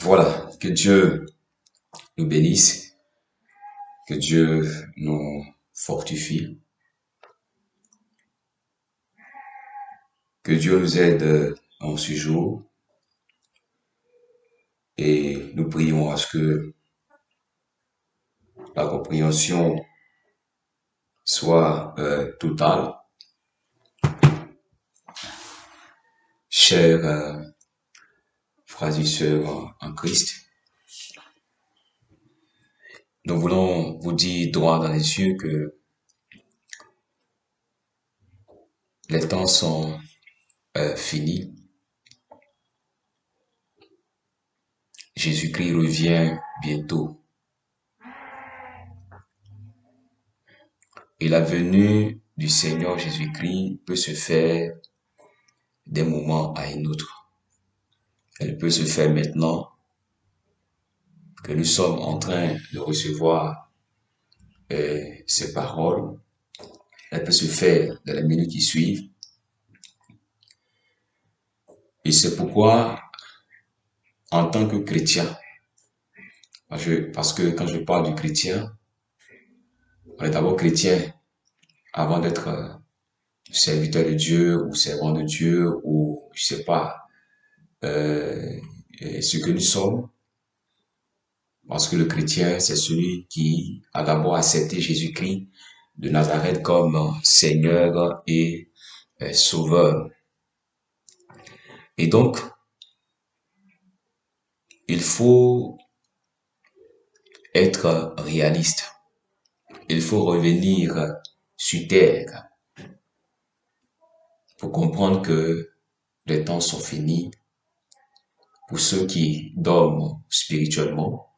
Voilà, que Dieu nous bénisse, que Dieu nous fortifie, que Dieu nous aide en ce jour et nous prions à ce que la compréhension soit totale. Chers frères et sœurs en Christ, nous voulons vous dire droit dans les yeux que les temps sont finis. Jésus-Christ revient bientôt. Et la venue du Seigneur Jésus-Christ peut se faire d'un moment à un autre. Elle peut se faire maintenant que nous sommes en train de recevoir ces paroles. Elle peut se faire dans les minutes qui suivent. Et c'est pourquoi, en tant que chrétien, parce que quand je parle du chrétien, on est d'abord chrétien avant d'être serviteur de Dieu ou servant de Dieu ou je sais pas ce que nous sommes. Parce que le chrétien, c'est celui qui a d'abord accepté Jésus-Christ de Nazareth comme Seigneur et Sauveur. Et donc, il faut être réaliste. Il faut revenir sur terre pour comprendre que les temps sont finis pour ceux qui dorment spirituellement,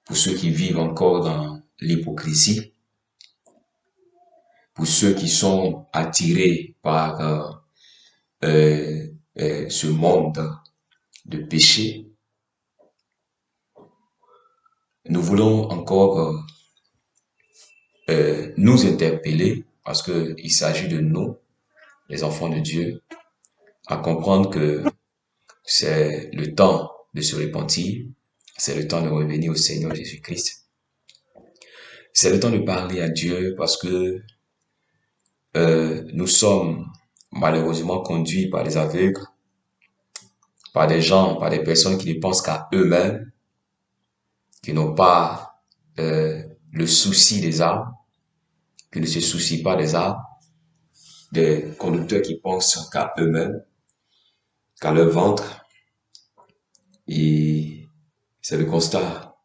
pour ceux qui vivent encore dans l'hypocrisie, pour ceux qui sont attirés par ce monde de péché. Nous voulons encore nous interpeller, parce que il s'agit de nous, les enfants de Dieu, à comprendre que c'est le temps de se repentir, c'est le temps de revenir au Seigneur Jésus-Christ. C'est le temps de parler à Dieu parce que nous sommes malheureusement conduits par des aveugles, par des gens, par des personnes qui ne pensent qu'à eux-mêmes, qui n'ont pas le souci des âmes, qui ne se soucient pas des âmes, des conducteurs qui pensent qu'à eux-mêmes, qu'à leur ventre. Et c'est le constat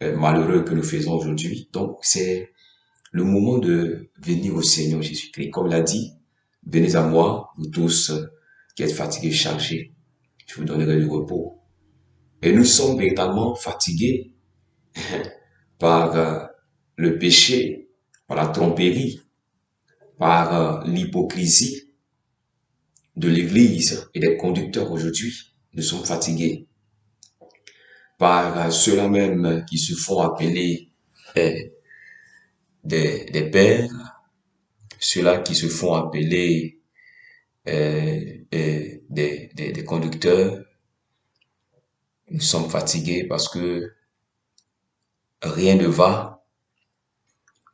malheureux que nous faisons aujourd'hui. Donc, c'est le moment de venir au Seigneur Jésus-Christ. Comme l'a dit, venez à moi, vous tous qui êtes fatigués, chargés, je vous donnerai du repos. Et nous sommes véritablement fatigués par le péché, par la tromperie, par l'hypocrisie de l'Église et des conducteurs aujourd'hui. Nous sommes fatigués par ceux-là même qui se font appeler des pères, ceux-là qui se font appeler des conducteurs. Nous sommes fatigués parce que rien ne va,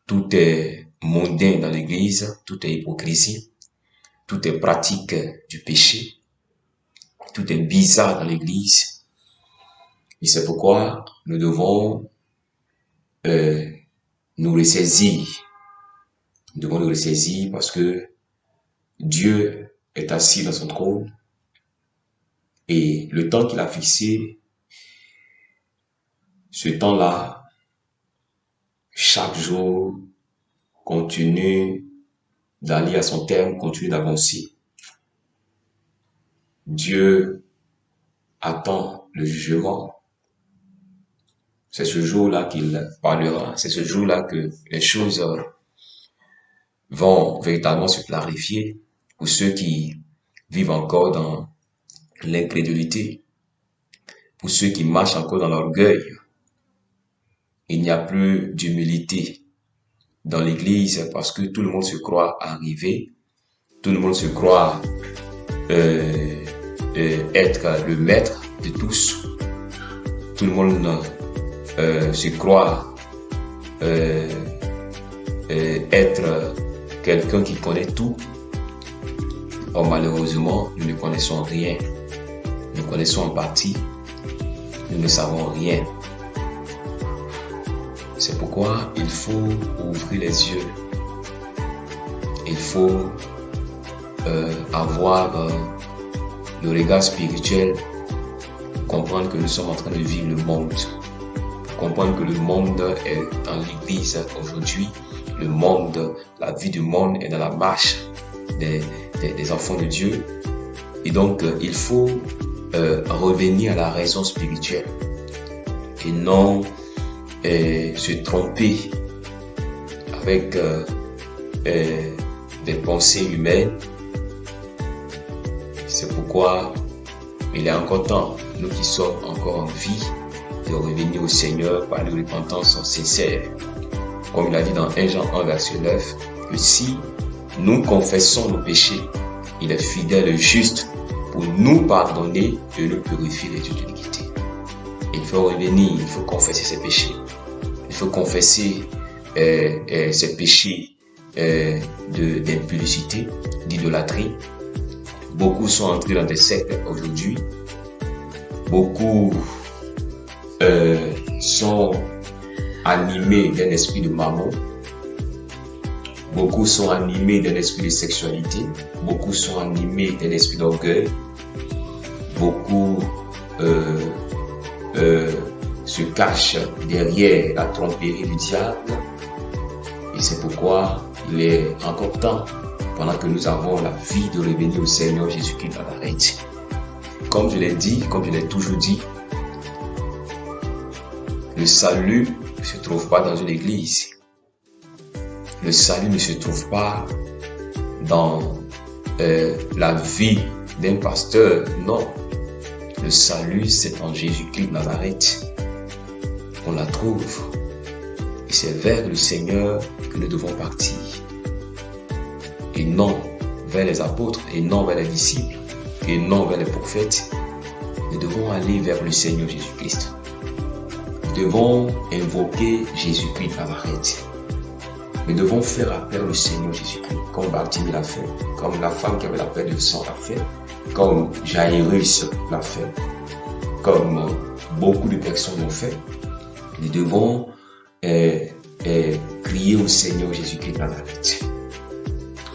tout est mondain dans l'Église, tout est hypocrisie, tout est pratique du péché, tout est bizarre dans l'Église. Et c'est pourquoi nous devons nous ressaisir. Nous devons nous ressaisir parce que Dieu est assis dans son trône et le temps qu'il a fixé, ce temps-là, chaque jour, continue d'aller à son terme, continue d'avancer. Dieu attend le jugement. C'est ce jour-là qu'il parlera. C'est ce jour-là que les choses vont véritablement se clarifier. Pour ceux qui vivent encore dans l'incrédulité, pour ceux qui marchent encore dans l'orgueil, il n'y a plus d'humilité dans l'église parce que tout le monde se croit arrivé, tout le monde se croit être le maître de tous, tout le monde se croit être quelqu'un qui connaît tout. Or malheureusement, nous ne connaissons rien. Nous connaissons en partie, nous ne savons rien. C'est pourquoi il faut ouvrir les yeux. Il faut avoir le regard spirituel, comprendre que nous sommes en train de vivre le monde. Comprendre que le monde est dans l'église aujourd'hui. Le monde, la vie du monde est dans la marche des enfants de Dieu. Et donc, il faut revenir à la raison spirituelle et non se tromper avec des pensées humaines. C'est pourquoi il est encore temps, nous qui sommes encore en vie, de revenir au Seigneur par une repentance sincère. Comme il a dit dans 1 Jean 1 verset 9, que si nous confessons nos péchés, il est fidèle et juste pour nous pardonner et nous purifier les yeux de l'iniquité. Il faut revenir, il faut confesser ses péchés. Il faut confesser ses péchés d'impudicité, d'idolâtrie. Beaucoup sont entrés dans des sectes aujourd'hui. Beaucoup sont animés d'un esprit de mammon. Beaucoup sont animés d'un esprit de sexualité. Beaucoup sont animés d'un esprit d'orgueil. Beaucoup se cachent derrière la tromperie du diable. Et c'est pourquoi il est encore temps, pendant que nous avons la vie, de revenir au Seigneur Jésus-Christ de Nazareth. Comme je l'ai dit, comme je l'ai toujours dit, le salut ne se trouve pas dans une église. Le salut ne se trouve pas dans la vie d'un pasteur. Non. Le salut, c'est en Jésus-Christ de Nazareth qu'on la trouve. Et c'est vers le Seigneur que nous devons partir. Et non vers les apôtres, et non vers les disciples, et non vers les prophètes. Nous devons aller vers le Seigneur Jésus-Christ. Nous devons invoquer Jésus-Christ de Nazareth. Nous devons faire appel au Seigneur Jésus-Christ, comme Bartimée l'a fait, comme la femme qui avait la perte de sang l'a fait, comme Jairus l'a fait, comme beaucoup de personnes l'ont fait. Nous devons crier au Seigneur Jésus-Christ de Nazareth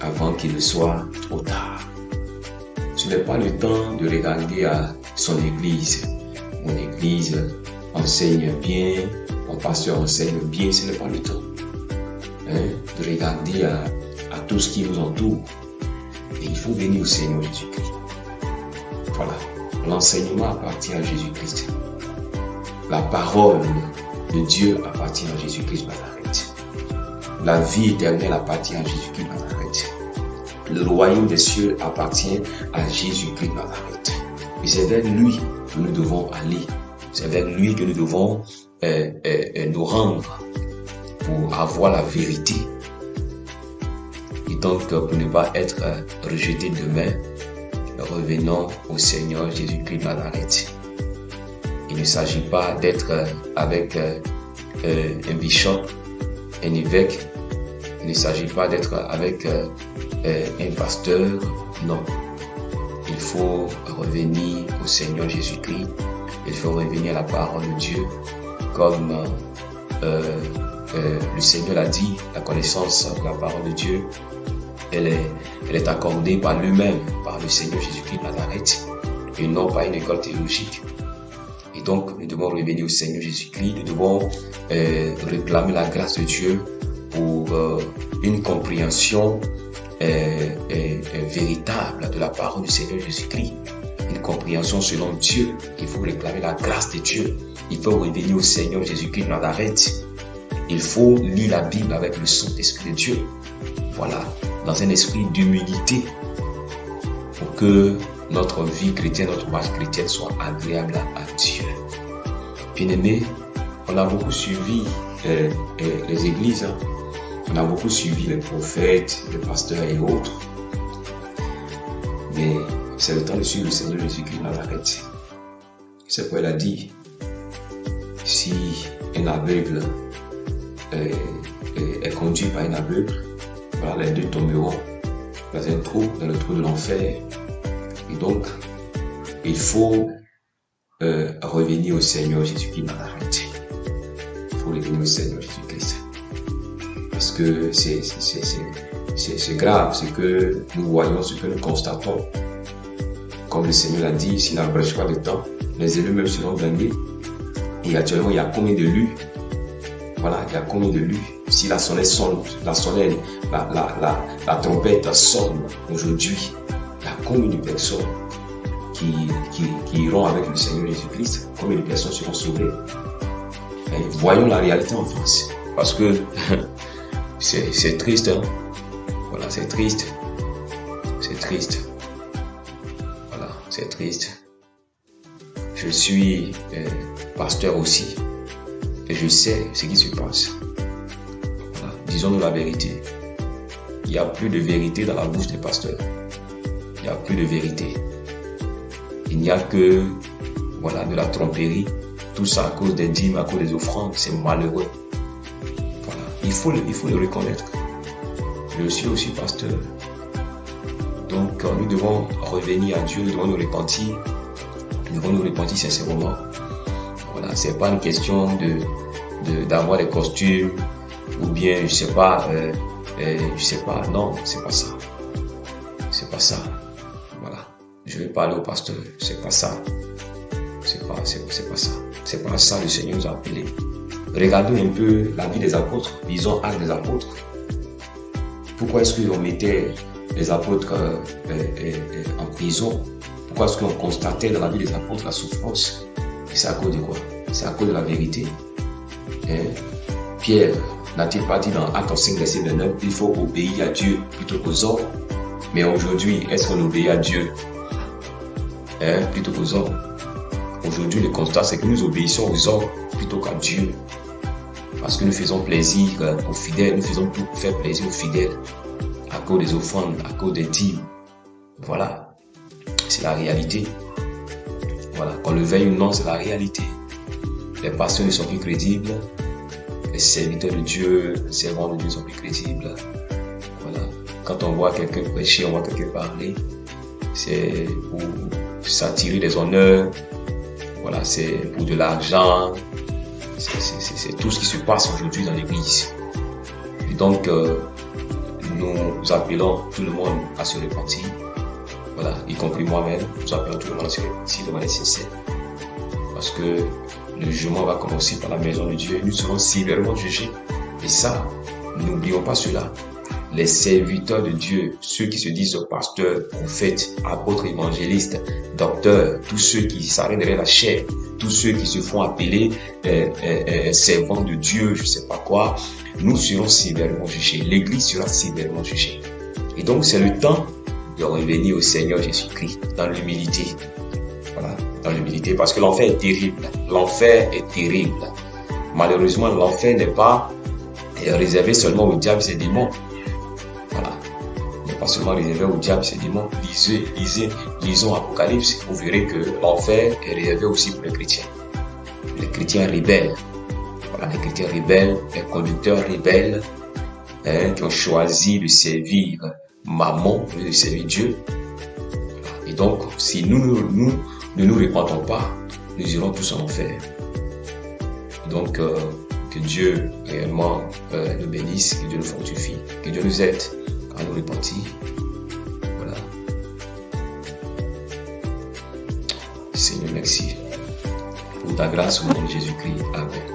avant qu'il ne soit trop tard. Ce n'est pas le temps de regarder à son église. Mon église enseigne bien, mon pasteur enseigne bien, ce n'est pas le temps. De regarder à tout ce qui nous entoure. Et il faut venir au Seigneur Jésus-Christ. Voilà. L'enseignement appartient à Jésus-Christ. La parole de Dieu appartient à Jésus-Christ de Nazareth. La vie éternelle appartient à Jésus-Christ de Nazareth. Le royaume des cieux appartient à Jésus-Christ de Nazareth. Et c'est vers lui que nous devons aller. C'est vers lui que nous devons nous rendre pour avoir la vérité. Et donc, pour ne pas être rejeté demain, revenons au Seigneur Jésus-Christ de Nazareth. Il ne s'agit pas d'être avec un bishop, un évêque. Il ne s'agit pas d'être avec un pasteur. Non. Il faut revenir au Seigneur Jésus-Christ. Il faut revenir à la parole de Dieu. Comme le Seigneur l'a dit, la connaissance de la parole de Dieu, elle est accordée par lui-même, par le Seigneur Jésus-Christ de Nazareth, et non par une école théologique. Et donc, nous devons revenir au Seigneur Jésus-Christ, nous devons réclamer la grâce de Dieu pour une compréhension véritable de la parole du Seigneur Jésus-Christ. Une compréhension selon Dieu. Il faut réclamer la grâce de Dieu. Il faut revenir au Seigneur Jésus-Christ de Nazareth. Il faut lire la Bible avec le Saint-Esprit de Dieu. voilà, dans un esprit d'humilité pour que notre vie chrétienne, notre marche chrétienne soit agréable à Dieu. Bien-aimés, on a beaucoup suivi les églises, hein. On a beaucoup suivi les prophètes, les pasteurs et autres. Mais c'est le temps de suivre le Seigneur Jésus-Christ de Nazareth. C'est pourquoi il a dit, si un aveugle est conduit par un aveugle, voilà, les deux tomberont dans un trou, dans le trou de l'enfer. Et donc, il faut revenir au Seigneur Jésus-Christ de Nazareth. Il faut revenir au Seigneur Jésus-Christ. Parce que c'est grave, ce que nous voyons, ce que nous constatons. Comme le Seigneur l'a dit, s'il n'abrège pas le temps, les élus même seront damnés. Et actuellement, il y a combien d'élus? Voilà, il y a combien d'élus? Si la sonnette sonne, la trompette sonne aujourd'hui, il y a combien de personnes qui iront avec le Seigneur Jésus-Christ? Combien de personnes seront sauvées? Et voyons la réalité en France. Parce que c'est triste, hein? Voilà, c'est triste. C'est triste. Voilà, c'est triste. Je suis pasteur aussi. Et je sais ce qui se passe. Voilà, disons-nous la vérité. Il n'y a plus de vérité dans la bouche des pasteurs. Il n'y a plus de vérité. Il n'y a que voilà, de la tromperie. Tout ça à cause des dîmes, à cause des offrandes. C'est malheureux. Voilà. Il faut le reconnaître. Je suis aussi pasteur. Donc nous devons revenir à Dieu, nous devons nous repentir. Nous devons nous repentir sincèrement. Voilà, c'est pas une question d'avoir des costumes ou bien je sais pas, non, c'est pas ça. C'est pas ça. Voilà. Je vais parler au pasteur, c'est pas ça. C'est pas ça. C'est pas ça le Seigneur nous a appelés. Regardons un peu la vie des apôtres, lisons Actes des apôtres. Pourquoi est-ce qu'on mettait les apôtres en prison? Pourquoi est-ce qu'on constatait dans la vie des apôtres la souffrance? Et c'est à cause de quoi? C'est à cause de la vérité. Pierre n'a-t-il pas dit dans Actes 5, verset 29, il faut obéir à Dieu plutôt qu'aux hommes? Mais aujourd'hui, est-ce qu'on obéit à Dieu plutôt qu'aux hommes? Aujourd'hui, le constat, c'est que nous obéissons aux hommes plutôt qu'à Dieu. Parce que nous faisons plaisir aux fidèles, nous faisons tout pour faire plaisir aux fidèles. À cause des offrandes, à cause des dîmes. Voilà. C'est la réalité. Voilà. Qu'on le veuille ou non, c'est la réalité. Les pasteurs ne sont plus crédibles. Les serviteurs de Dieu, les servants de Dieu ne sont plus crédibles. Voilà. Quand on voit quelqu'un prêcher, on voit quelqu'un parler, c'est pour s'attirer des honneurs. Voilà, c'est pour de l'argent. C'est tout ce qui se passe aujourd'hui dans l'église. Et donc, nous appelons tout le monde à se repentir. Voilà, y compris moi-même, nous appelons tout le monde à se repentir de manière sincère. Parce que le jugement va commencer par la maison de Dieu et nous serons sévèrement jugés. Et ça, n'oublions pas cela. Les serviteurs de Dieu, ceux qui se disent pasteurs, prophètes, apôtres, évangélistes, docteurs, tous ceux qui s'arrêtent derrière la chair, tous ceux qui se font appeler servants de Dieu, je ne sais pas quoi, nous serons sévèrement jugés. L'Église sera sévèrement jugée. Et donc, c'est le temps de revenir au Seigneur Jésus-Christ dans l'humilité. Voilà, dans l'humilité, parce que l'enfer est terrible. L'enfer est terrible. Malheureusement, l'enfer n'est pas réservé seulement au diable et ses démons. Voilà. Il n'est pas seulement réservé au diable et ses démons. Lisons Apocalypse, vous verrez que l'enfer est réservé aussi pour les chrétiens. Les chrétiens rebelles. Voilà, les chrétiens rebelles, les conducteurs rebelles, qui ont choisi de servir Mammon, de servir Dieu. Voilà. Et donc, si nous ne nous repentons pas, nous irons tous en enfer. Donc, que Dieu réellement nous bénisse, que Dieu nous fortifie, que Dieu nous aide à nous repentir. Voilà. Seigneur, merci pour ta grâce au nom de Jésus-Christ. Amen.